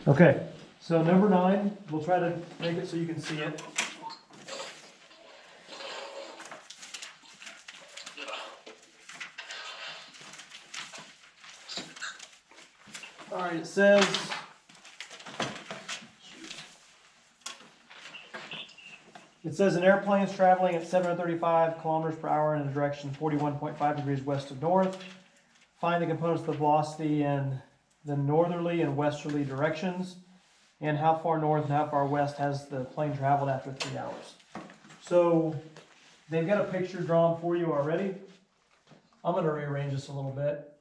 Okay, so number 9, we'll try to make it so you can see it. All right, it says, an airplane is traveling at 735 kilometers per hour in a direction 41.5 degrees west of north. Find the components of the velocity in the northerly and westerly directions, and how far north and how far west has the plane traveled after 3 hours. So they've got a picture drawn for you already. I'm going to rearrange this a little bit.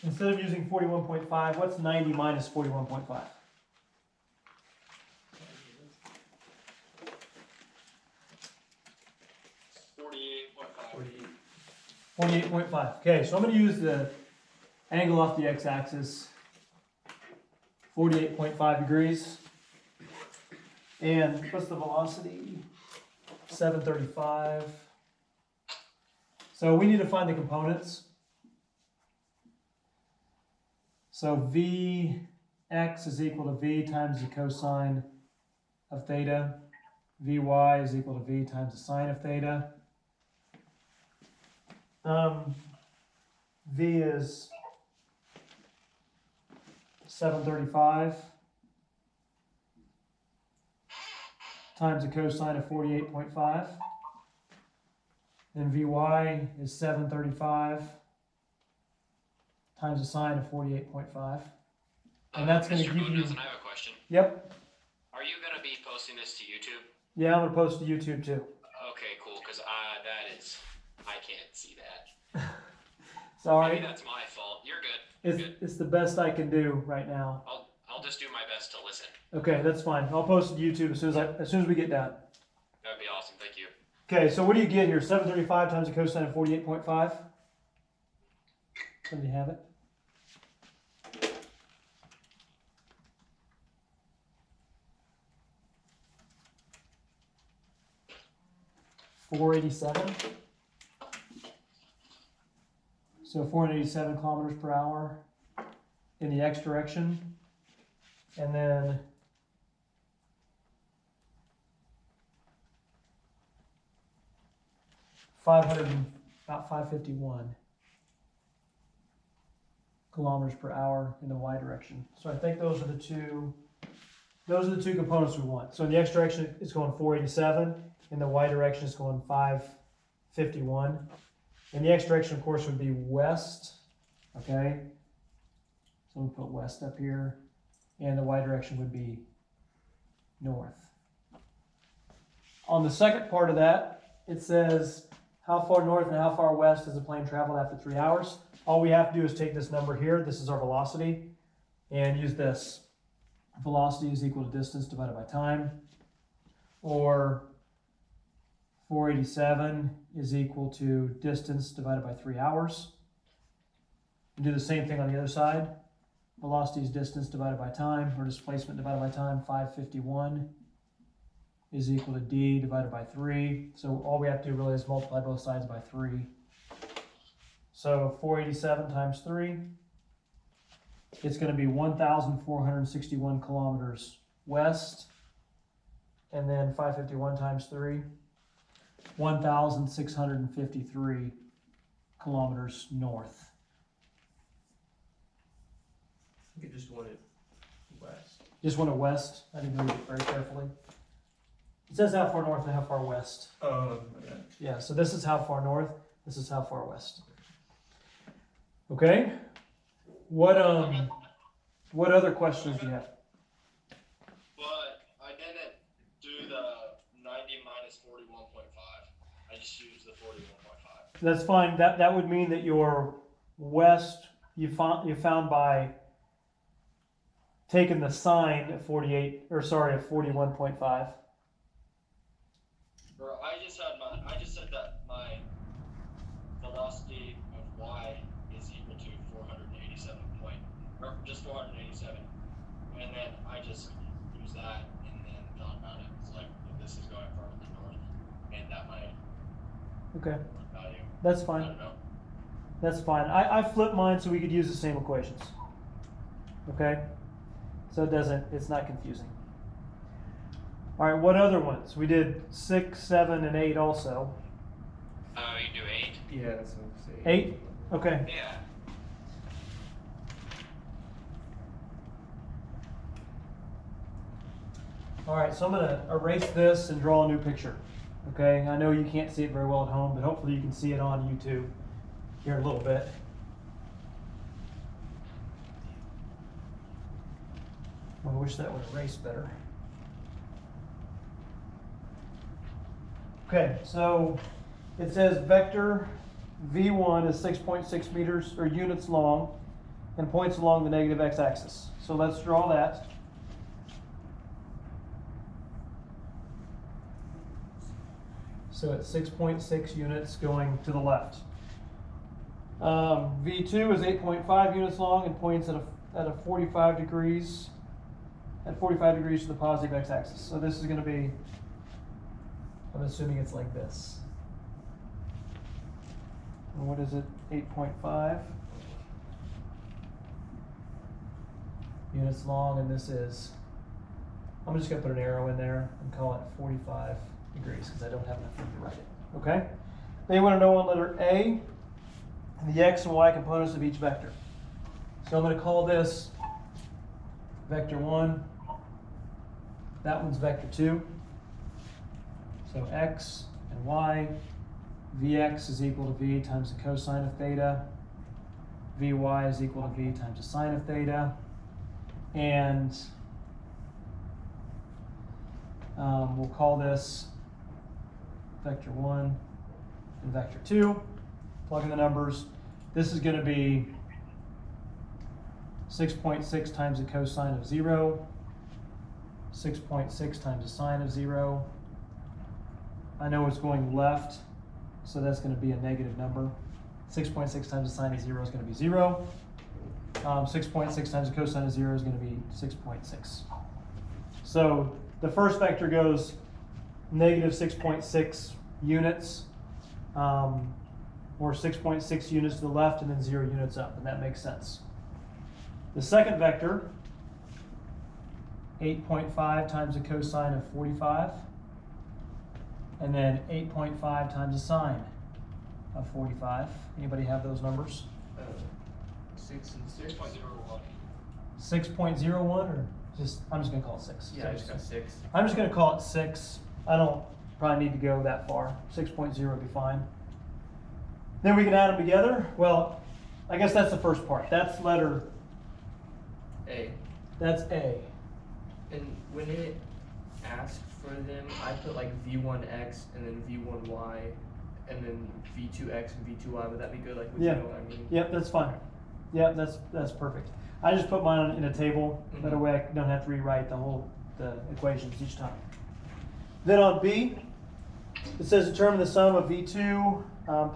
Instead of using 41.5, what's 90 minus 41.5? 48.5. Okay, so I'm going to use the angle off the x-axis, 48.5 degrees. And what's the velocity? 735. So we need to find the components. So Vx is equal to V times the cosine of theta. Vy is equal to V times the sine of theta. V is 735 times the cosine of 48.5. Then Vy is 735 times the sine of 48.5. And that's going to give you... I have a question. Yep. Are you going to be posting this to YouTube? Yeah, I'm going to post to YouTube too. Okay, cool, because I can't see that. Sorry. Maybe that's my fault. You're good. It's the best I can do right now. I'll just do my best to listen. Okay, that's fine. I'll post it to YouTube as soon as we get done. That would be awesome. Thank you. Okay, so what do you get here? 735 times the cosine of 48.5. Somebody have it? .487. So 487 kilometers per hour in the x direction. And then about 551 kilometers per hour in the y direction. So I think those are the two components we want. So in the x direction it's going 487, in the y direction it's going 551. In the x direction, of course, would be west. Okay, so we'll put west up here, and the y direction would be north. On the second part of that, it says how far north and how far west has the plane traveled after 3 hours. All we have to do is take this number here, this is our velocity, and use this. Velocity is equal to distance divided by time, or 487 is equal to distance divided by 3 hours. And do the same thing on the other side. Velocity is distance divided by time, or displacement divided by time. 551 is equal to d divided by 3. So all we have to do really is multiply both sides by 3. So 487 times 3, it's going to be 1,461 kilometers west. And then 551 times 3, 1,653 kilometers north. I think it just wanted west. Just want it west. I didn't read it very carefully. It says how far north and how far west. Oh, okay. Yeah, so this is how far north, this is how far west. Okay? What other questions do you have? But I didn't do the 90 minus 41.5. I just used the 41.5. That's fine. That would mean that your west you found by taking the sine at 41.5. Bro, I just said that my velocity of y is equal to 487 or just 487, and then I just use that and then thought about it. It's like if this is going further north, and that might Okay, value. that's I fine. don't know. That's fine. I flipped mine so we could use the same equations. Okay? So it's not confusing. All right, what other ones? We did 6, 7, and 8 also. Oh, you do 8? Yeah, that's what I'm saying. 8? Okay. Yeah. All right, so I'm gonna erase this and draw a new picture. Okay, I know you can't see it very well at home, but hopefully you can see it on YouTube here in a little bit. I wish that would erase better. Okay, so it says vector V1 is 6.6 meters or units long and points along the negative x-axis. So let's draw that. So it's 6.6 units going to the left. V2 is 8.5 units long and points at a 45 degrees, at 45 degrees to the positive x-axis. So this is going to be, I'm assuming it's like this. And what is it? 8.5 units long, and this is, I'm just going to put an arrow in there and call it 45 degrees because I don't have enough room to write it. Okay? They want to know on letter A the x and y components of each vector. So I'm going to call this vector 1. That one's vector 2. So x and y, Vx is equal to V times the cosine of theta. Vy is equal to V times the sine of theta. And we'll call this vector 1 and vector 2. Plug in the numbers. This is going to be 6.6 times the cosine of 0, 6.6 times the sine of 0. I know it's going left, so that's going to be a negative number. 6.6 times the sine of 0 is going to be 0. 6.6 times the cosine of 0 is going to be 6.6. So the first vector goes negative 6.6 units, or 6.6 units to the left and then 0 units up, and that makes sense. The second vector, 8.5 times the cosine of 45, and then 8.5 times the sine of 45. Anybody have those numbers? 6 and 6. 6.01. 6.01 or just, I'm just gonna call it 6. Yeah, I just got 6. I'm just gonna call it 6. I don't probably need to go that far. 6.0 would be fine. Then we can add them together. Well, I guess that's the first part. That's letter, A. that's A. And when it asked for them, I put like V1x and then V1y and then V2x and V2y. Would that be good? Like, would Yeah. you know what I mean? Yep, that's fine. Yep, that's perfect. I just put mine in a table. That Mhm. way I don't have to rewrite the equations each time. Then on B, it says determine the sum of V2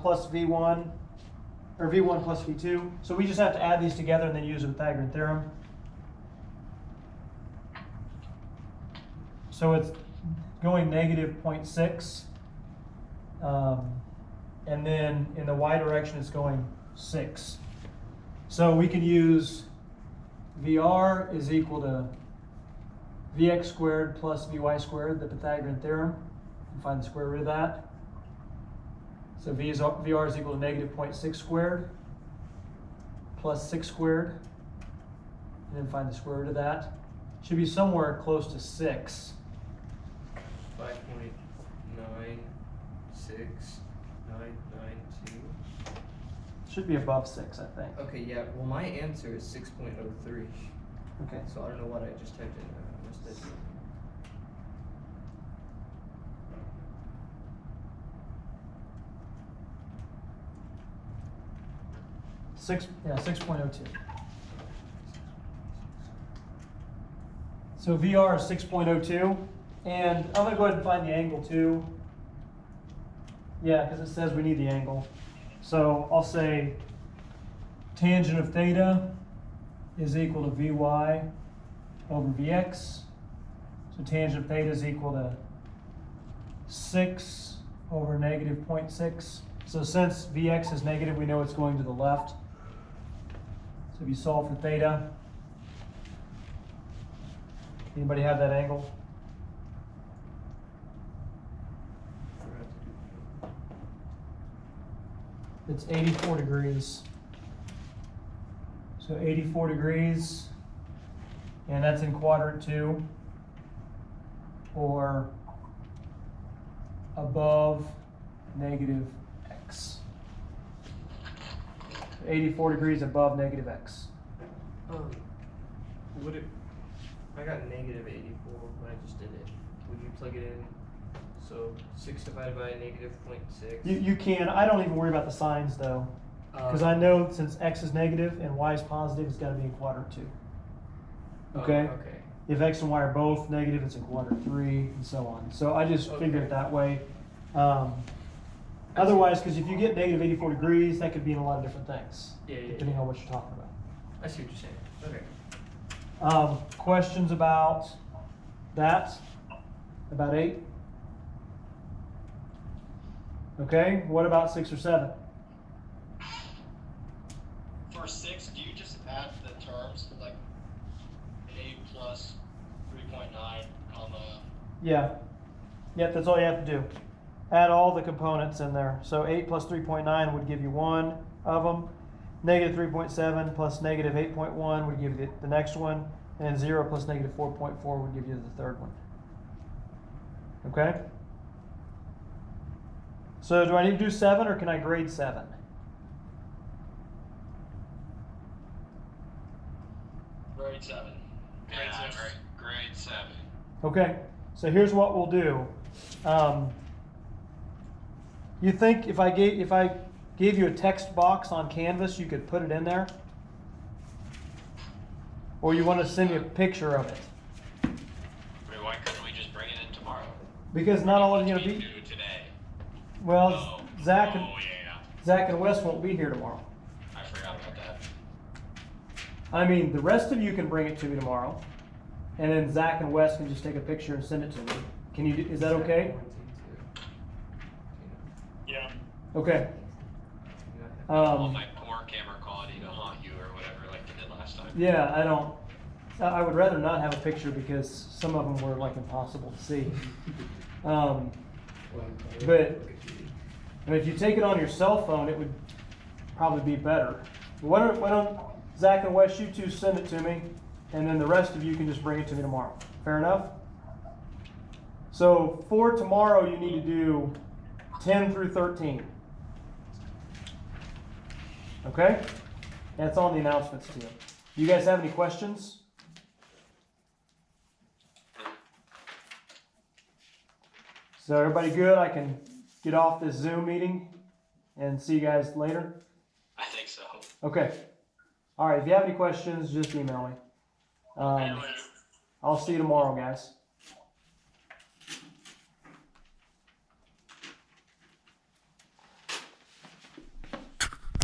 plus V1, or V1 plus V2. So we just have to add these together and then use the Pythagorean theorem. So it's going negative 0.6. And then in the y direction, it's going 6. So we can use VR is equal to Vx squared plus Vy squared, the Pythagorean theorem, and find the square root of that. So VR is equal to negative 0.6 squared plus 6 squared, and then find the square root of that. Should be somewhere close to 6. 5.96992. Should be above 6, I think. Okay, yeah. Well, my answer is 6.03. Okay. So I don't know what I just typed in. I must have. 6.02. So VR is 6.02, and I'm gonna go ahead and find the angle too. Yeah, because it says we need the angle. So I'll say tangent of theta is equal to Vy over Vx. So tangent of theta is equal to 6 over negative 0.6. So since Vx is negative, we know it's going to the left. So if you solve for theta, anybody have that angle? It's 84 degrees. So 84 degrees, and that's in quadrant 2, or above negative x. 84 degrees above negative x. Would it? I got negative 84 when I just did it. Would you plug it in? So 6 divided by negative 0.6. You can, I don't even worry about the signs though, because I know since x is negative and y is positive, it's got to be in quadrant 2. Okay? Okay. If x and y are both negative, it's in quadrant 3, and so on. So I just figure it that way. Otherwise, because if you get negative 84 degrees, that could be in a lot of different things, Yeah. depending on what you're talking about. I see what you're saying. Okay. Questions about that? About 8? Okay, what about 6 or 7? For 6, do you just add the terms like a plus 3.9 comma? Yeah. Yep, that's all you have to do. Add all the components in there. So 8 plus 3.9 would give you one of them. Negative 3.7 plus negative 8.1 would give you the next one. And then 0 plus negative 4.4 would give you the third one. Okay? So do I need to do 7 or can I grade 7? Grade 7. Yeah, grade 7. Okay, so here's what we'll do. You think if I gave you a text box on Canvas, you could put it in there? Or you want to send me a picture of it? I mean, why couldn't we just bring it in tomorrow? Because not all of you What's gonna be. due today. Well, Oh, Zach oh yeah, and Wes won't be here tomorrow. I forgot about that. I mean, the rest of you can bring it to me tomorrow, and then Zach and Wes can just take a picture and send it to me. Can you? Is that okay? Yeah. Okay. I want my poor camera quality to haunt you or whatever like it did last time. Yeah, I don't. I would rather not have a picture because some of them were like impossible to see. But I mean, if you take it on your cell phone, it would probably be better. Why don't Zach and Wes, you two send it to me, and then the rest of you can just bring it to me tomorrow. Fair enough? So for tomorrow, you need to do 10 through 13. Okay? That's on the announcements too. You guys have any questions? So everybody good? I can get off this Zoom meeting and see you guys later? I think so. Okay. All right, if you have any questions, just email me. I'll see you tomorrow, guys.